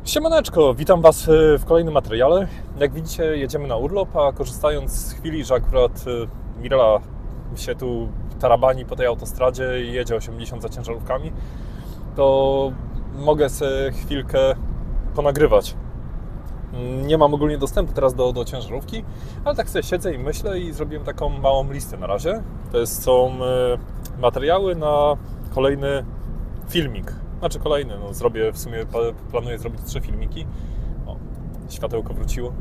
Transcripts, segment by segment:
Siemaneczko, witam Was w kolejnym materiale. Jak widzicie, jedziemy na urlop, a korzystając z chwili, że akurat Mirela się tu tarabani po tej autostradzie i jedzie 80 za ciężarówkami, to mogę sobie chwilkę ponagrywać. Nie mam ogólnie dostępu teraz do ciężarówki, ale tak sobie siedzę i myślę i zrobiłem taką małą listę na razie. To są materiały na kolejny filmik. Znaczy kolejny, no zrobię w sumie, planuję zrobić 3 filmiki. O, światełko wróciło.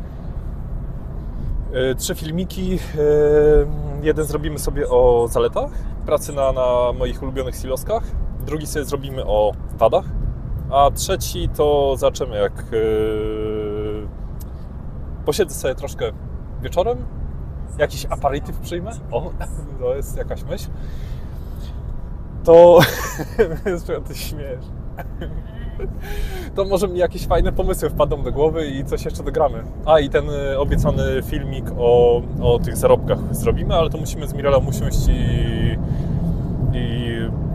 3 filmiki. Jeden zrobimy sobie o zaletach pracy na moich ulubionych siloskach. Drugi sobie zrobimy o wadach. A trzeci to zobaczymy, jak posiedzę sobie troszkę wieczorem. Jakiś aperitif przyjmę. O, to jest jakaś myśl. To... Ty śmiejesz. To może mi jakieś fajne pomysły wpadną do głowy i coś jeszcze dogramy. A i ten obiecany filmik o tych zarobkach zrobimy, ale to musimy z Mirelą usiąść i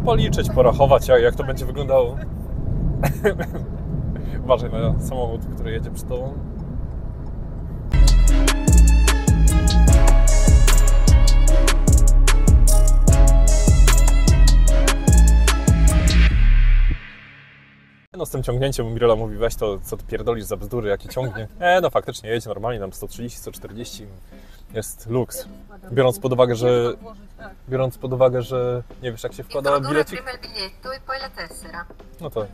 policzyć, porachować, jak to będzie wyglądało. Uważaj na samochód, który jedzie przed tobą. No z tym ciągnięciem Mirela mówi, weź to, co ty pierdolisz za bzdury, jakie ciągnie. No faktycznie jedzie normalnie, tam 130, 140, jest luks. Biorąc pod uwagę, że nie wiesz jak się wkłada bilecik. No to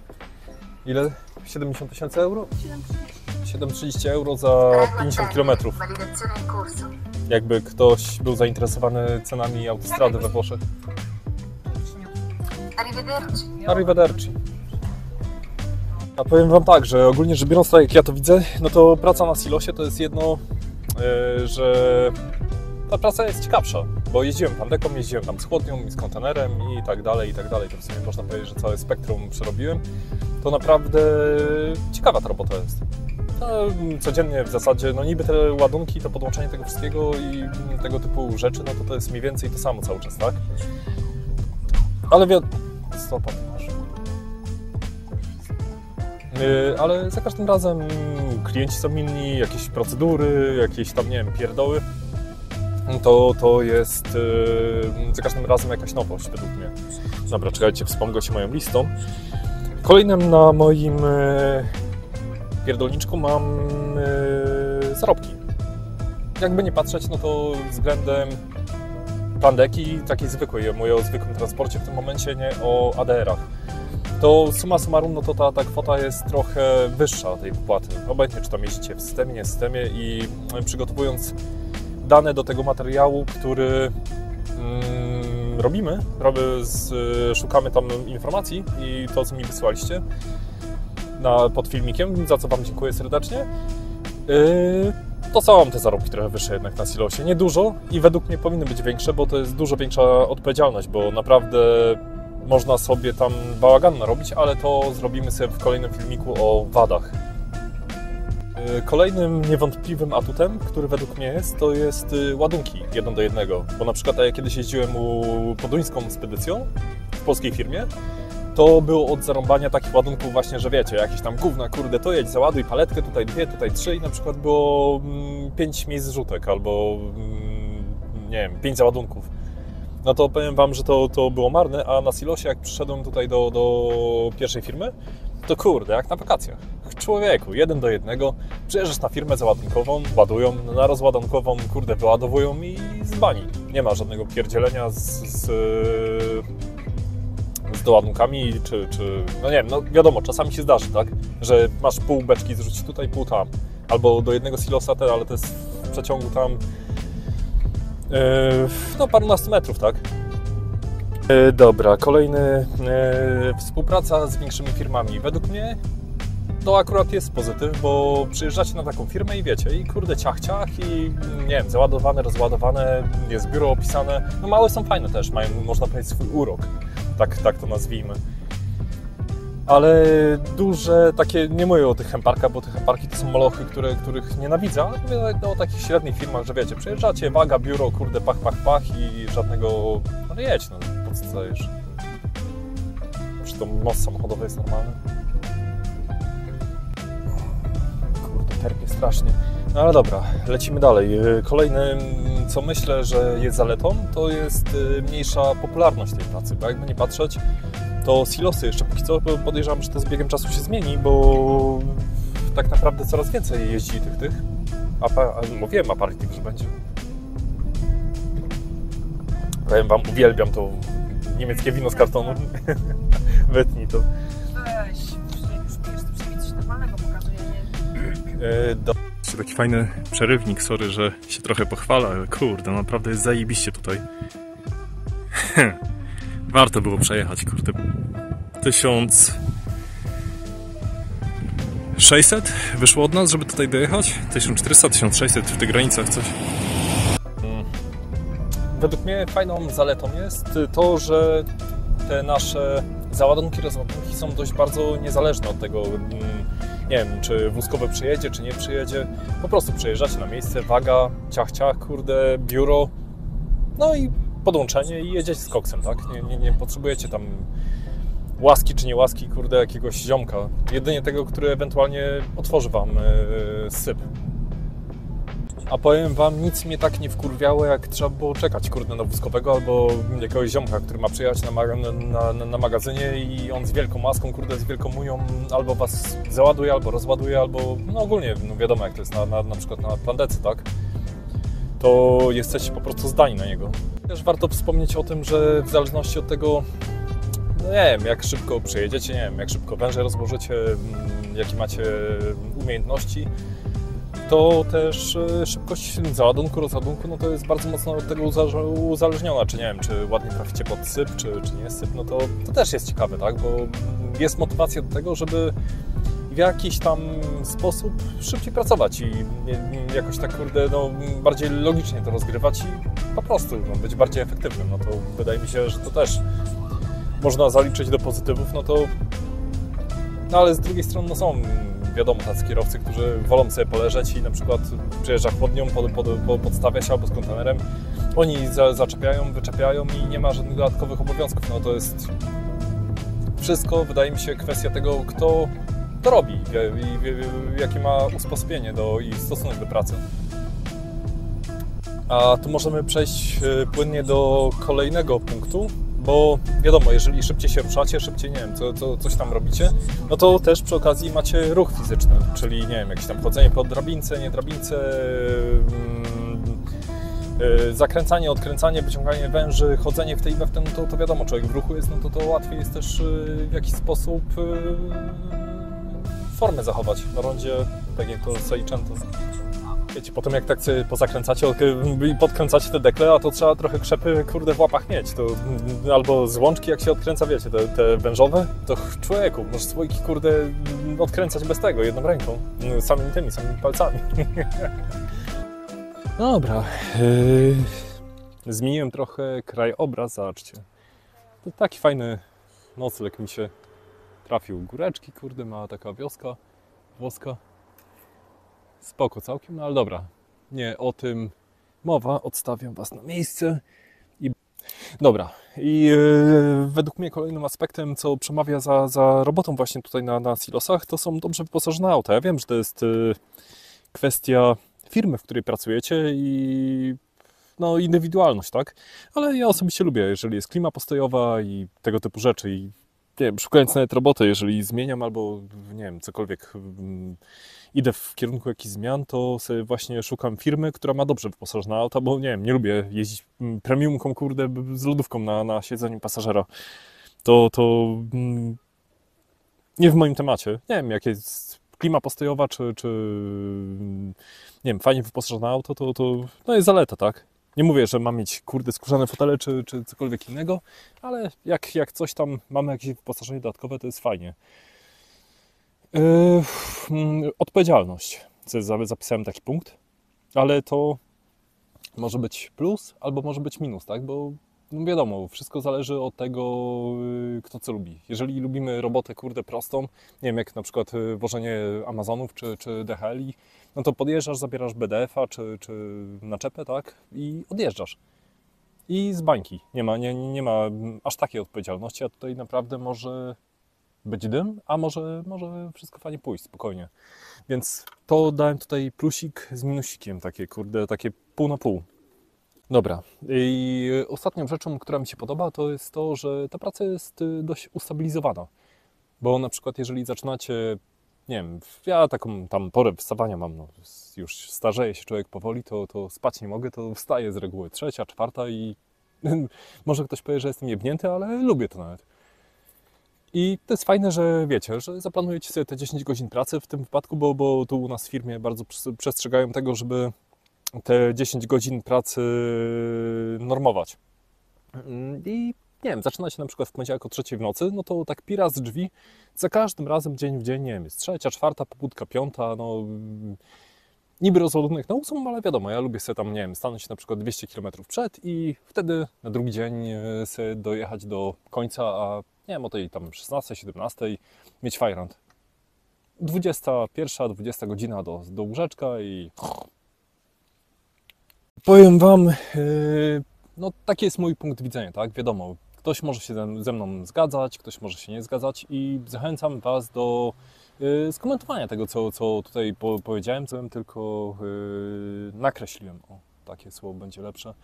ile? 70 000 euro? 730 euro za 50 km. Jakby ktoś był zainteresowany cenami autostrady we Włoszech. Arrivederci. A powiem Wam tak, że ogólnie rzecz biorąc, tak jak ja to widzę, no to praca na silosie to jest jedno, że ta praca jest ciekawsza, bo jeździłem tam deką, jeździłem tam z chłodnią i z kontenerem i tak dalej, to w sumie można powiedzieć, że całe spektrum przerobiłem. To naprawdę ciekawa ta robota jest. Codziennie w zasadzie, no niby te ładunki, to podłączenie tego wszystkiego i tego typu rzeczy, no to jest mniej więcej to samo cały czas, tak? Ale stopa ty masz. Ale za każdym razem klienci są inni, jakieś procedury, jakieś tam, nie wiem, pierdoły. To jest za każdym razem jakaś nowość według mnie. Dobra, czekajcie, wspomnę się moją listą. Kolejnym na moim pierdolniczku mam zarobki. Jakby nie patrzeć, no to względem pandeki, takiej zwykłej, mówię o zwykłym transporcie w tym momencie, nie o ADR-ach. To summa summarum, no to ta kwota jest trochę wyższa tej wypłaty. Obojętnie, czy tam jeździcie w systemie, nie w systemie i przygotowując dane do tego materiału, który robimy, szukamy tam informacji i to, co mi wysłaliście pod filmikiem, za co Wam dziękuję serdecznie, to są te zarobki trochę wyższe jednak na silosie. Nie dużo i według mnie powinny być większe, bo to jest dużo większa odpowiedzialność, bo naprawdę można sobie tam bałagan narobić, ale to zrobimy sobie w kolejnym filmiku o wadach. Kolejnym niewątpliwym atutem, który według mnie jest, to jest ładunki 1 do 1. Bo na przykład ja kiedyś jeździłem poduńską spedycją w polskiej firmie, to było od zarąbania takich ładunków właśnie, że wiecie, jakieś tam gówna, kurde, to jedź, załaduj paletkę, tutaj 2, tutaj 3 i na przykład było 5 miejsc zrzutek albo nie wiem, 5 załadunków. No to powiem Wam, że to było marne, a na silosie jak przyszedłem tutaj do pierwszej firmy, to kurde, jak na wakacjach. Człowieku, 1 do 1, przyjeżdżasz na firmę załadunkową, ładują, na rozładunkową, kurde, wyładowują i z bani. Nie ma żadnego pierdzielenia z doładunkami, czy no nie wiem, no wiadomo, czasami się zdarzy, tak, że masz pół beczki zrzucić tutaj, pół tam, albo do jednego silosa, ale to jest w przeciągu tam no parunastu metrów, tak? Dobra, kolejny współpraca z większymi firmami. Według mnie to akurat jest pozytyw, bo przyjeżdżacie na taką firmę i wiecie, i kurde ciach i nie wiem, załadowane, rozładowane, jest biuro opisane. No małe są fajne też, mają, można powiedzieć, swój urok, tak to nazwijmy. Ale duże, takie, nie mówię o tych chemparkach, bo te chemparki to są molochy, których nienawidzę, ale mówię o takich średnich firmach, że wiecie, przyjeżdżacie, waga, biuro, kurde, pach i żadnego, no jedź, no po co stajesz? Przecież to most samochodowy jest normalny. strasznie. No ale dobra, lecimy dalej. Kolejnym, co myślę, że jest zaletą, to jest mniejsza popularność tej pracy, bo jakby nie patrzeć, to silosy jeszcze póki co podejrzewam, że to z biegiem czasu się zmieni, bo tak naprawdę coraz więcej jeździ tych. Mówiłem aperitif, że będzie. Powiem wam, uwielbiam to niemieckie wino z kartonu. Wytnij to. Weź, już coś normalnego pokazuje, nie? Taki fajny przerywnik, sorry, że się trochę pochwala, ale kurde, naprawdę jest zajebiście tutaj. Warto było przejechać, kurde. 1600 wyszło od nas, żeby tutaj dojechać. 1400, 1600 w tych granicach coś. Według mnie fajną zaletą jest to, że te nasze załadunki, rozładunki są dość bardzo niezależne od tego, nie wiem, czy wózkowy przyjedzie, czy nie przyjedzie. Po prostu przyjeżdżacie na miejsce, waga, ciach, kurde, biuro, no i podłączenie i jedziecie z koksem, tak? Nie potrzebujecie tam łaski czy nie łaski, kurde, jakiegoś ziomka. Jedynie tego, który ewentualnie otworzy wam syp. A powiem wam, nic mnie tak nie wkurwiało, jak trzeba było czekać, kurde, na wózkowego albo jakiegoś ziomka, który ma przyjechać na magazynie i on z wielką maską, kurde, z wielką munią albo was załaduje, albo rozładuje, albo, no ogólnie, no wiadomo jak to jest na przykład na Plandece, tak? To jesteście po prostu zdani na niego. Też warto wspomnieć o tym, że w zależności od tego, no nie wiem, jak szybko przyjedziecie, nie wiem, jak szybko węże rozłożycie, jakie macie umiejętności, to też szybkość załadunku, rozładunku, no to jest bardzo mocno od tego uzależniona, czy nie wiem, czy ładnie traficie pod syp, czy nie jest syp, no to też jest ciekawe, tak, bo jest motywacja do tego, żeby w jakiś tam sposób szybciej pracować i jakoś tak, kurde, no, bardziej logicznie to rozgrywać i po prostu no, być bardziej efektywnym, no to wydaje mi się, że to też można zaliczyć do pozytywów, no to, no ale z drugiej strony no są, wiadomo, tacy kierowcy, którzy wolą sobie poleżeć i na przykład przyjeżdża chłodnią, podstawia się albo z kontenerem, oni zaczepiają, wyczepiają i nie ma żadnych dodatkowych obowiązków, no to jest wszystko, wydaje mi się, kwestia tego, kto to robi i jakie ma usposobienie i stosunek do pracy. A tu możemy przejść płynnie do kolejnego punktu, bo wiadomo, jeżeli szybciej się ruszacie, szybciej, nie wiem, coś tam robicie, no to też przy okazji macie ruch fizyczny, czyli, nie wiem, jakieś tam chodzenie po drabince, nie drabince, zakręcanie, odkręcanie, wyciąganie węży, chodzenie w tej i we w ten, to wiadomo, człowiek w ruchu jest, no to łatwiej jest też w jakiś sposób formę zachować na rondzie, tak jak to Seicento. Wiecie, potem jak tak sobie pozakręcacie i podkręcacie te dekle, a to trzeba trochę krzepy, kurde, w łapach mieć. To, albo z łączki, jak się odkręca, wiecie, te wężowe, to człowieku, możesz słoiki, kurde, odkręcać bez tego, jedną ręką, samymi palcami. Dobra, zmieniłem trochę krajobraz, zobaczcie. To taki fajny nocleg mi się trafił. Góreczki, kurde, mała taka wioska włoska. Spoko całkiem, no ale dobra, nie o tym mowa, odstawiam was na miejsce. Dobra, i według mnie kolejnym aspektem, co przemawia za robotą właśnie tutaj na silosach, to są dobrze wyposażone auta. Ja wiem, że to jest kwestia firmy, w której pracujecie i no, indywidualność, tak? Ale ja osobiście lubię, jeżeli jest klima postojowa i tego typu rzeczy i nie wiem, szukając nawet roboty, jeżeli zmieniam albo nie wiem, cokolwiek idę w kierunku jakichś zmian, to sobie właśnie szukam firmy, która ma dobrze wyposażone auta, bo nie wiem, nie lubię jeździć premiumką, kurde, z lodówką na siedzeniu pasażera. To nie w moim temacie. Nie wiem, jak jest klima postojowa, czy nie wiem, fajnie wyposażone auto, to no jest zaleta, tak? Nie mówię, że mam mieć, kurde, skórzane fotele, czy cokolwiek innego, ale jak coś tam mamy, jakieś wyposażenie dodatkowe, to jest fajnie. Odpowiedzialność. Zapisałem taki punkt, ale to może być plus, albo może być minus, tak? Bo no wiadomo, wszystko zależy od tego, kto co lubi. Jeżeli lubimy robotę, kurde, prostą, nie wiem, jak na przykład wożenie Amazonów czy DHL-i, no to podjeżdżasz, zabierasz BDF-a czy naczepę, tak? I odjeżdżasz. I z bańki. Nie ma aż takiej odpowiedzialności, a tutaj naprawdę może być dym, a może wszystko fajnie pójść, spokojnie. Więc to dałem tutaj plusik z minusikiem, takie kurde, takie pół na pół. Dobra, i ostatnią rzeczą, która mi się podoba, to jest to, że ta praca jest dość ustabilizowana. Bo na przykład jeżeli zaczynacie, nie wiem, ja taką tam porę wstawania mam, no, już starzeje się człowiek powoli, to spać nie mogę, to wstaję z reguły 3., 4. i może ktoś powie, że jestem jebnięty, ale lubię to nawet. I to jest fajne, że wiecie, że zaplanujecie sobie te 10 godzin pracy w tym wypadku, bo tu u nas w firmie bardzo przestrzegają tego, żeby te 10 godzin pracy normować. I nie wiem, zaczyna się na przykład w poniedziałek o 3 w nocy, no to tak pira z drzwi, za każdym razem dzień w dzień, nie wiem, jest 3., 4., pobudka 5, no niby rozładunek na 8, ale wiadomo, ja lubię sobie tam, nie wiem, stanąć na przykład 200 km przed i wtedy na drugi dzień sobie dojechać do końca, a nie wiem, o tej tam 16, 17 mieć fajrant. 21, 20 godzina do łóżeczka i powiem Wam, no taki jest mój punkt widzenia, tak? Wiadomo, ktoś może się ze mną zgadzać, ktoś może się nie zgadzać i zachęcam Was do skomentowania tego, co tutaj powiedziałem, co bym tylko nakreśliłem. O, takie słowo będzie lepsze.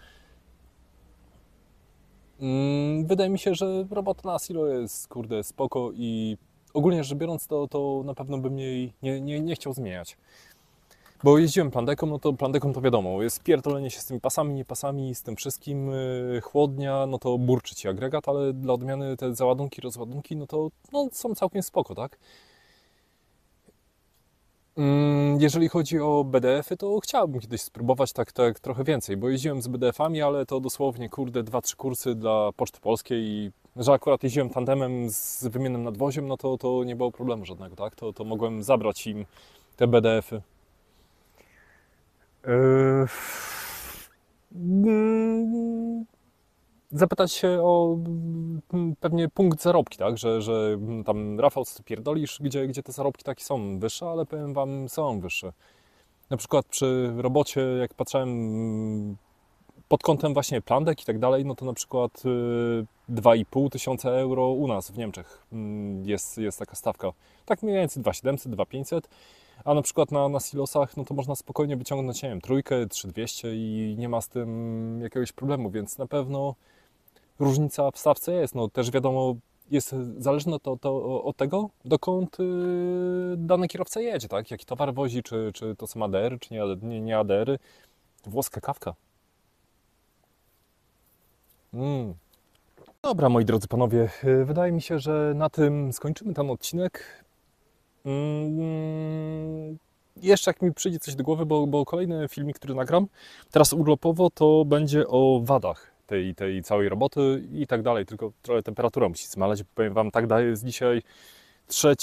Wydaje mi się, że robota na silo jest, kurde, spoko i ogólnie rzecz biorąc, to na pewno bym jej nie chciał zmieniać. Bo jeździłem plandeką, no to plandeką to wiadomo, jest pierdolenie się z tymi pasami, nie pasami, z tym wszystkim, chłodnia, no to burczy Ci agregat, ale dla odmiany te załadunki, rozładunki, no to no, są całkiem spoko, tak? Jeżeli chodzi o BDF-y, to chciałbym kiedyś spróbować tak trochę więcej, bo jeździłem z BDF-ami, ale to dosłownie, kurde, 2-3 kursy dla Poczty Polskiej i że akurat jeździłem tandemem z wymiennym nadwoziem, no to nie było problemu żadnego, tak? To mogłem zabrać im te BDF-y. Zapytać się o pewnie punkt zarobki, tak? Że tam Rafał, co ty pierdolisz, gdzie te zarobki takie są wyższe, ale powiem Wam, są wyższe. Na przykład przy robocie, jak patrzyłem pod kątem właśnie plandek i tak dalej, no to na przykład 2,5 tysiąca euro u nas w Niemczech jest taka stawka. Tak mniej więcej 2,700, 2,500. A na przykład na silosach, no to można spokojnie wyciągnąć, nie wiem, 3, 3,200 i nie ma z tym jakiegoś problemu, więc na pewno różnica w stawce jest. No też wiadomo, jest zależne to od tego, dokąd dany kierowca jedzie, tak? Jaki towar wozi, czy to są ADR-y, czy nie ADR-y. Włoska kawka. Dobra, moi drodzy panowie, wydaje mi się, że na tym skończymy ten odcinek. Jeszcze jak mi przyjdzie coś do głowy, bo kolejny filmik, który nagram teraz urlopowo, to będzie o wadach tej całej roboty i tak dalej, tylko trochę temperatura musi zmaleć, bo powiem Wam, tak daje, jest dzisiaj 3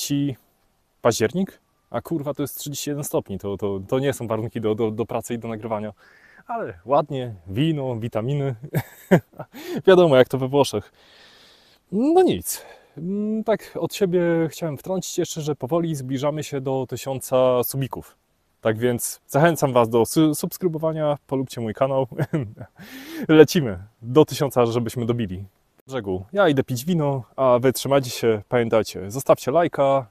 październik, a kurwa to jest 31 stopni, to nie są warunki do pracy i do nagrywania, ale ładnie, wino, witaminy, wiadomo jak to we Włoszech. No nic. Tak od siebie chciałem wtrącić jeszcze, że powoli zbliżamy się do 1000 subików. Tak więc zachęcam Was do subskrybowania, polubcie mój kanał. Lecimy do 1000, żebyśmy dobili brzegu. Ja idę pić wino, a Wy trzymajcie się, pamiętajcie, zostawcie lajka,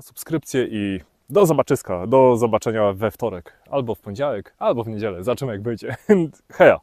subskrypcję i do zobaczyska, do zobaczenia we wtorek, albo w poniedziałek, albo w niedzielę. Zobaczymy jak wyjdzie. Heja!